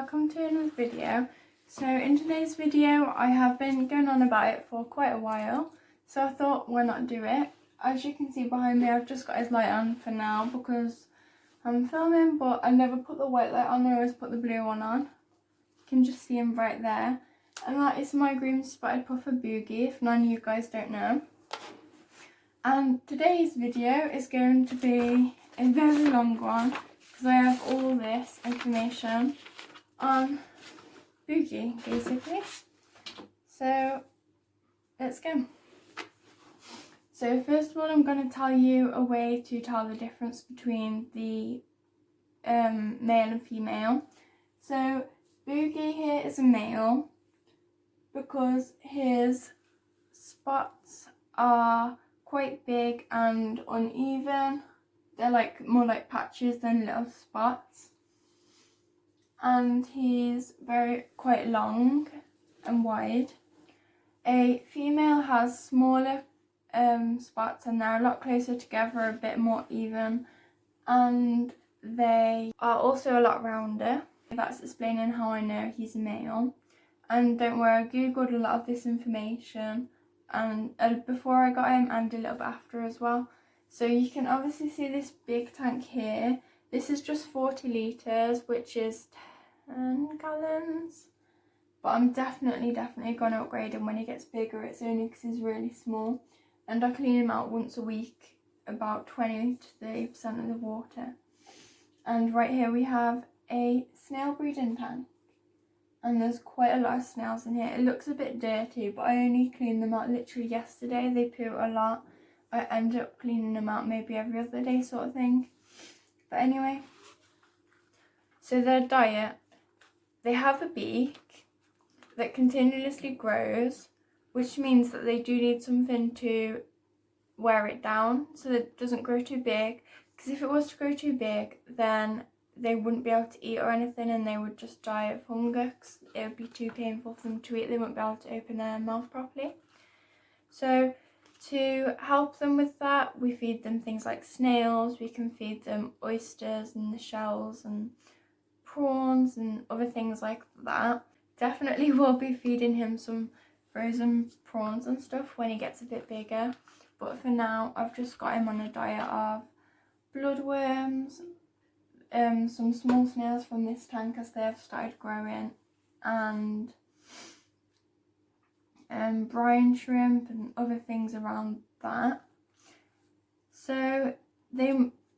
welcome to another video. So in today's video I have been going on about it for quite a while, so I thought why not do it. As you can see behind me, I've just got his light on for now because I'm filming, but I never put the white light on, I always put the blue one on. You can just see him right there, and that is my green spotted puffer boogie, if none of you guys don't know. And today's video is going to be a very long one because I have all this information on Boogie basically. So let's go. So first of all, I'm going to tell you a way to tell the difference between the male and female. So Boogie here is a male because his spots are quite big and uneven. They're like more like patches than little spots, and he's quite long and wide. A female has smaller spots, and they're a lot closer together, a bit more even, and they are also a lot rounder. That's explaining how I know he's a male. And don't worry, I googled a lot of this information, and before I got him and a little bit after as well. So you can obviously see this big tank here. This is just 40 litres, which is 10 gallons. But I'm definitely going to upgrade him when he gets bigger. It's only because he's really small. And I clean him out once a week, about 20 to 30% of the water. And right here we have a snail breeding tank. And there's quite a lot of snails in here. It looks a bit dirty, but I only cleaned them out literally yesterday. They poo a lot. I end up cleaning them out maybe every other day sort of thing. But anyway, so their diet, they have a beak that continuously grows, which means that they do need something to wear it down so that it doesn't grow too big. Because if it was to grow too big, then they wouldn't be able to eat or anything, and they would just die of hunger because it would be too painful for them to eat. They wouldn't be able to open their mouth properly. So to help them with that, we feed them things like snails. We can feed them oysters and the shells and prawns and other things like that. Definitely will be feeding him some frozen prawns and stuff when he gets a bit bigger. But for now, I've just got him on a diet of bloodworms, some small snails from this tank as they have started growing, and brine shrimp and other things around that. So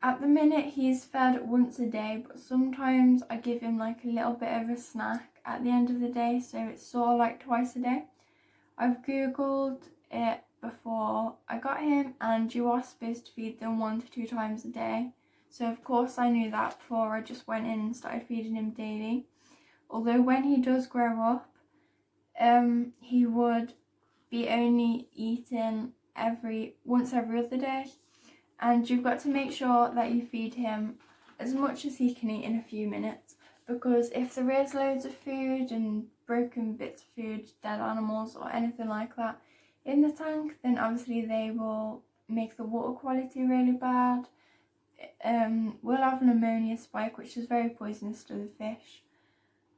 at the minute he's fed once a day, but sometimes I give him like a little bit of a snack at the end of the day, so it's sort of like twice a day. I've googled it before I got him, and you are supposed to feed them 1 to 2 times a day. So of course I knew that before I just went in and started feeding him daily. Although when he does grow up, he would be only eating once every other day, and you've got to make sure that you feed him as much as he can eat in a few minutes, because if there is loads of food and broken bits of food, dead animals or anything like that in the tank, then obviously they will make the water quality really bad. We'll have an ammonia spike, which is very poisonous to the fish,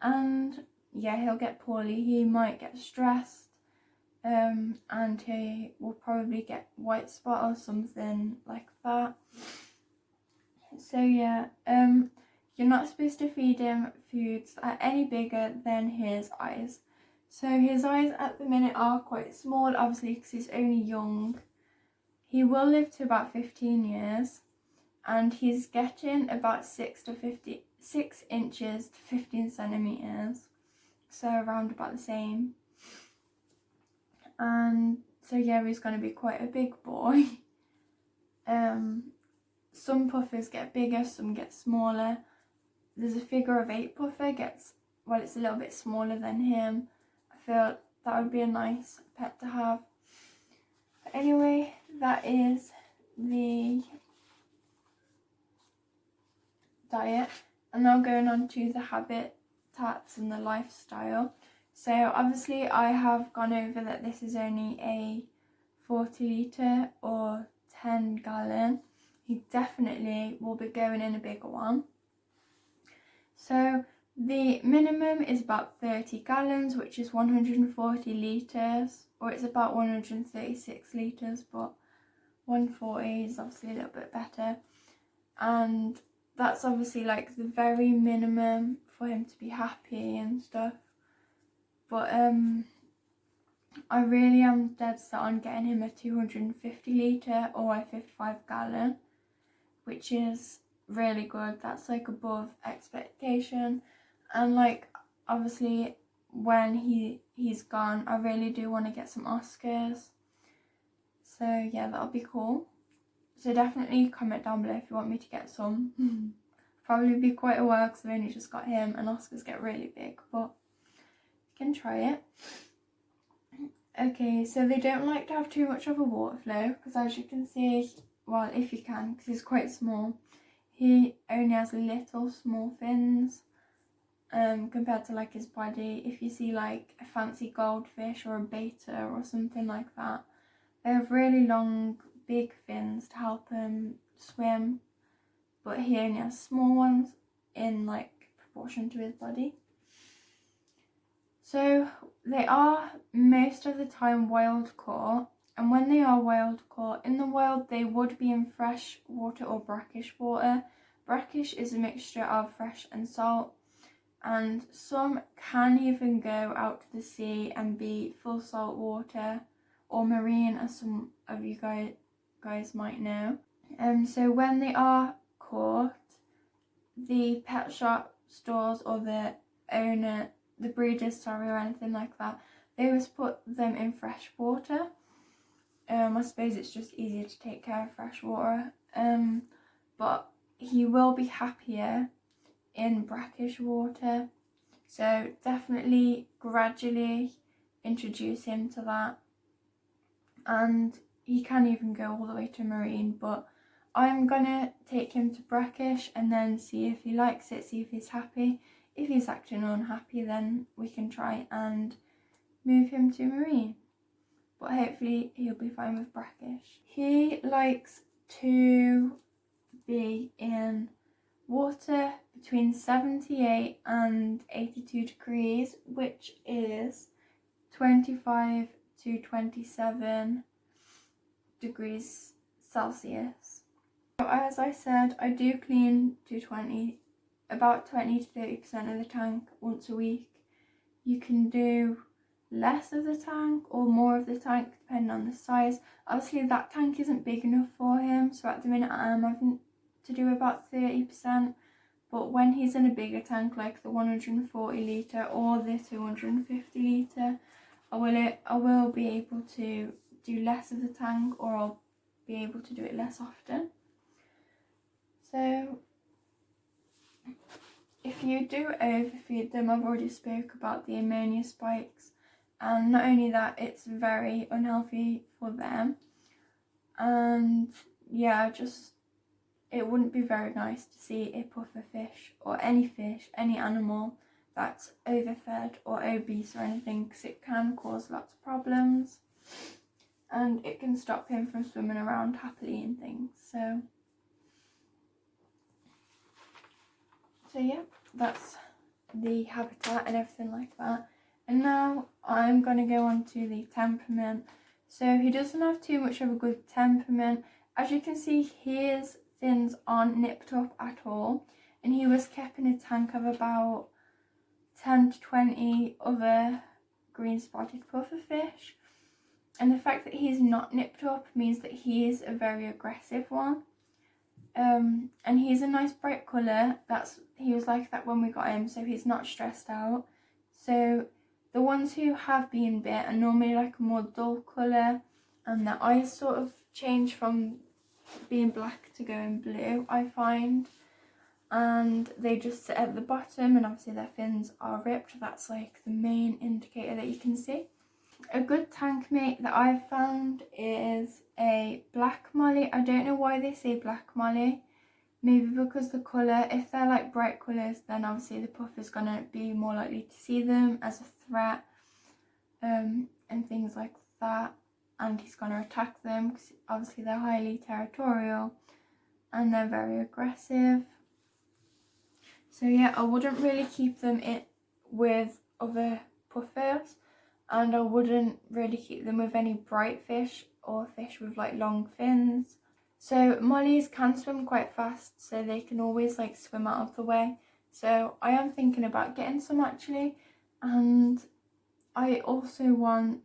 and yeah, he'll get poorly. He might get stressed, and he will probably get white spot or something like that. So yeah, you're not supposed to feed him foods that are any bigger than his eyes. So his eyes at the minute are quite small, obviously because he's only young. He will live to about 15 years, and he's getting about 6 inches to 15 centimetres. So around about the same. And so yeah, he's going to be quite a big boy. Some puffers get bigger, some get smaller. There's a figure of 8 puffer it's a little bit smaller than him. I feel that would be a nice pet to have. But anyway, that is the diet. And now going on to the habitats and the lifestyle. So obviously I have gone over that this is only a 40 litre or 10 gallon. He definitely will be going in a bigger one. So The minimum is about 30 gallons, which is 140 litres, or it's about 136 litres, but 140 is obviously a little bit better. And that's obviously like the very minimum for him to be happy and stuff. But I really am dead set on getting him a 250 litre or a 55 gallon, which is really good. That's like above expectation. And like obviously when he's gone, I really do want to get some Oscars. So yeah, that'll be cool. So definitely comment down below if you want me to get some. Probably be quite a while because I've only just got him, and Oscars get really big, but you can try it. Okay, so they don't like to have too much of a water flow because, as you can see, well, if you can, because he's quite small, he only has little small fins compared to like his body. If you see like a fancy goldfish or a betta or something like that, they have really long big fins to help him swim, but he only has small ones in like proportion to his body. So they are most of the time wild caught, and when they are wild caught in the wild, they would be in fresh water or brackish water. Brackish is a mixture of fresh and salt, and some can even go out to the sea and be full salt water or marine, as some of you guys might know. So when they are caught, the pet shop stores or the breeders, or anything like that, they always put them in fresh water. I suppose it's just easier to take care of fresh water. But he will be happier in brackish water. So definitely gradually introduce him to that. And he can even go all the way to marine, but I'm gonna take him to brackish and then see if he likes it, see if he's happy. If he's acting unhappy, then we can try and move him to marine. But hopefully he'll be fine with brackish. He likes to be in water between 78 and 82 degrees, which is 25 to 27 degrees Celsius. So as I said, I do clean about 20 to 30% of the tank once a week. You can do less of the tank or more of the tank depending on the size. Obviously that tank isn't big enough for him, so at the minute I am having to do about 30%, but when he's in a bigger tank like the 140 litre or the 250 litre, I will be able to do less of the tank, or I'll be able to do it less often. So if you do overfeed them, I've already spoke about the ammonia spikes, and not only that, it's very unhealthy for them, and yeah, it wouldn't be very nice to see a pufferfish or any fish, any animal that's overfed or obese or anything, because it can cause lots of problems and it can stop him from swimming around happily and things. So yeah, that's the habitat and everything like that. And now I'm going to go on to the temperament. So he doesn't have too much of a good temperament. As you can see, his fins aren't nipped up at all, and he was kept in a tank of about 10 to 20 other green spotted pufferfish. And the fact that he's not nipped up means that he is a very aggressive one. And he's a nice bright colour. He was like that when we got him, so he's not stressed out. So the ones who have been bit are normally like a more dull colour, and their eyes sort of change from being black to going blue, I find. And they just sit at the bottom, and obviously their fins are ripped. That's like the main indicator that you can see. A good tank mate that I've found is a black molly. I don't know why they say black molly. Maybe because the colour, if they're like bright colours, then obviously the puff is going to be more likely to see them as a threat, and things like that, and he's going to attack them because obviously they're highly territorial and they're very aggressive. So yeah, I wouldn't really keep them with other puffers, and I wouldn't really keep them with any bright fish or fish with like long fins. So mollies can swim quite fast, so they can always like swim out of the way. So I am thinking about getting some actually, and I also want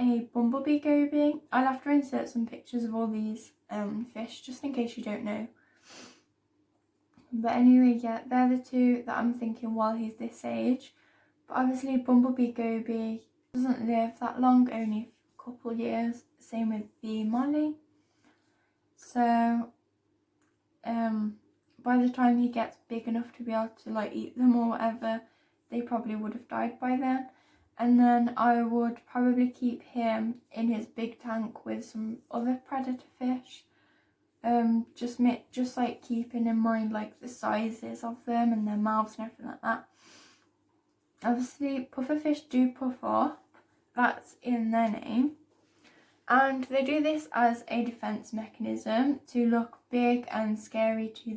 a bumblebee goby. I'll have to insert some pictures of all these fish just in case you don't know. But anyway, yeah, they're the two that I'm thinking while he's this age. But obviously bumblebee goby doesn't live that long, only a couple years. Same with the molly. So by the time he gets big enough to be able to like eat them or whatever, they probably would have died by then. And then I would probably keep him in his big tank with some other predator fish. Just like keeping in mind like the sizes of them and their mouths and everything like that. Obviously pufferfish do puff up, that's in their name, and they do this as a defense mechanism to look big and scary to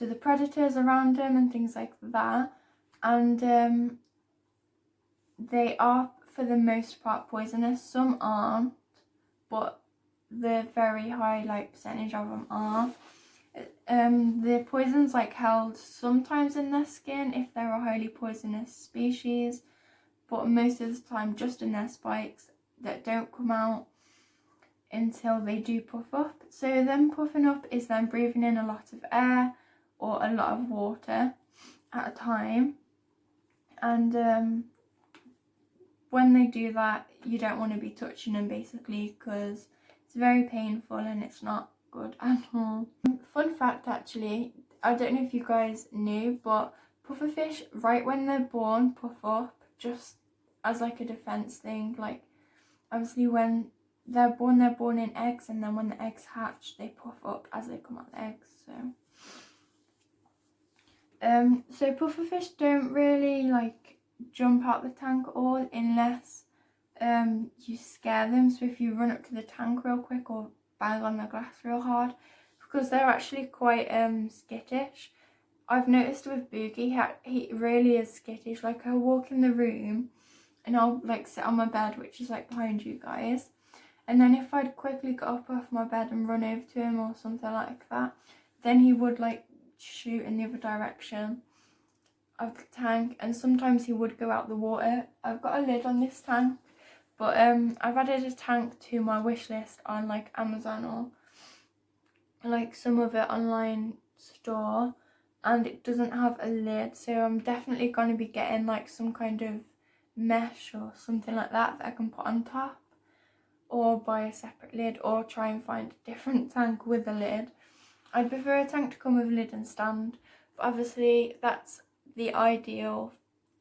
the predators around them and things like that. And they are for the most part poisonous. Some aren't, but the very high like percentage of them are. The poison's like held sometimes in their skin if they're a highly poisonous species, but most of the time just in their spikes that don't come out until they do puff up. So them puffing up is them breathing in a lot of air or a lot of water at a time, and when they do that, you don't want to be touching them basically, because it's very painful and it's not good at all. Fun fact actually, I don't know if you guys knew, but pufferfish, right when they're born, puff up just as like a defense thing. Like obviously when they're born in eggs, and then when the eggs hatch, they puff up as they come out the eggs. So pufferfish don't really like jump out the tank at all unless you scare them. So if you run up to the tank real quick or bang on the glass real hard, because they're actually quite skittish. I've noticed with Boogie, he really is skittish. Like I'll walk in the room and I'll like sit on my bed, which is like behind you guys, and then if I'd quickly get up off my bed and run over to him or something like that, then he would like shoot in the other direction of the tank, and sometimes he would go out the water. I've got a lid on this tank, but I've added a tank to my wish list on like Amazon or like some other online store, and it doesn't have a lid, so I'm definitely going to be getting like some kind of mesh or something like that I can put on top, or buy a separate lid, or try and find a different tank with a lid. I'd prefer a tank to come with a lid and stand, but obviously that's the ideal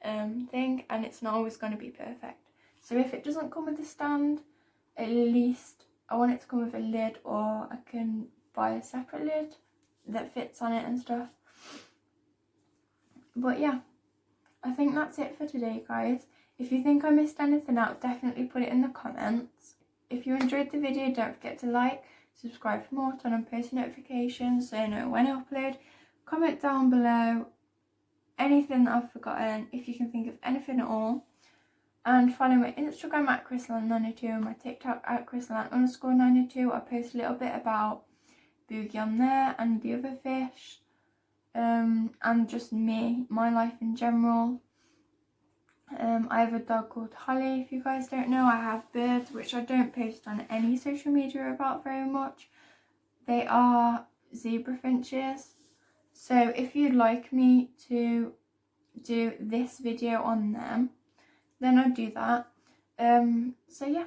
thing, and it's not always going to be perfect. So if it doesn't come with a stand, at least I want it to come with a lid, or I can buy a separate lid that fits on it and stuff. But yeah, I think that's it for today, guys. If you think I missed anything out, definitely put it in the comments. If you enjoyed the video, don't forget to like, subscribe for more, turn on post notifications so you know when I upload. Comment down below anything that I've forgotten, if you can think of anything at all. And follow my Instagram at Crystalline92 and my TikTok at Crystalline_92. I post a little bit about Boogie on there and the other fish, and just me, my life in general. I have a dog called Holly, if you guys don't know. I have birds, which I don't post on any social media about very much. They are zebra finches. So if you'd like me to do this video on them, then I'd do that. So yeah,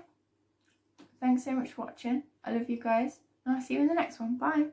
thanks so much for watching. I love you guys, and I'll see you in the next one. Bye.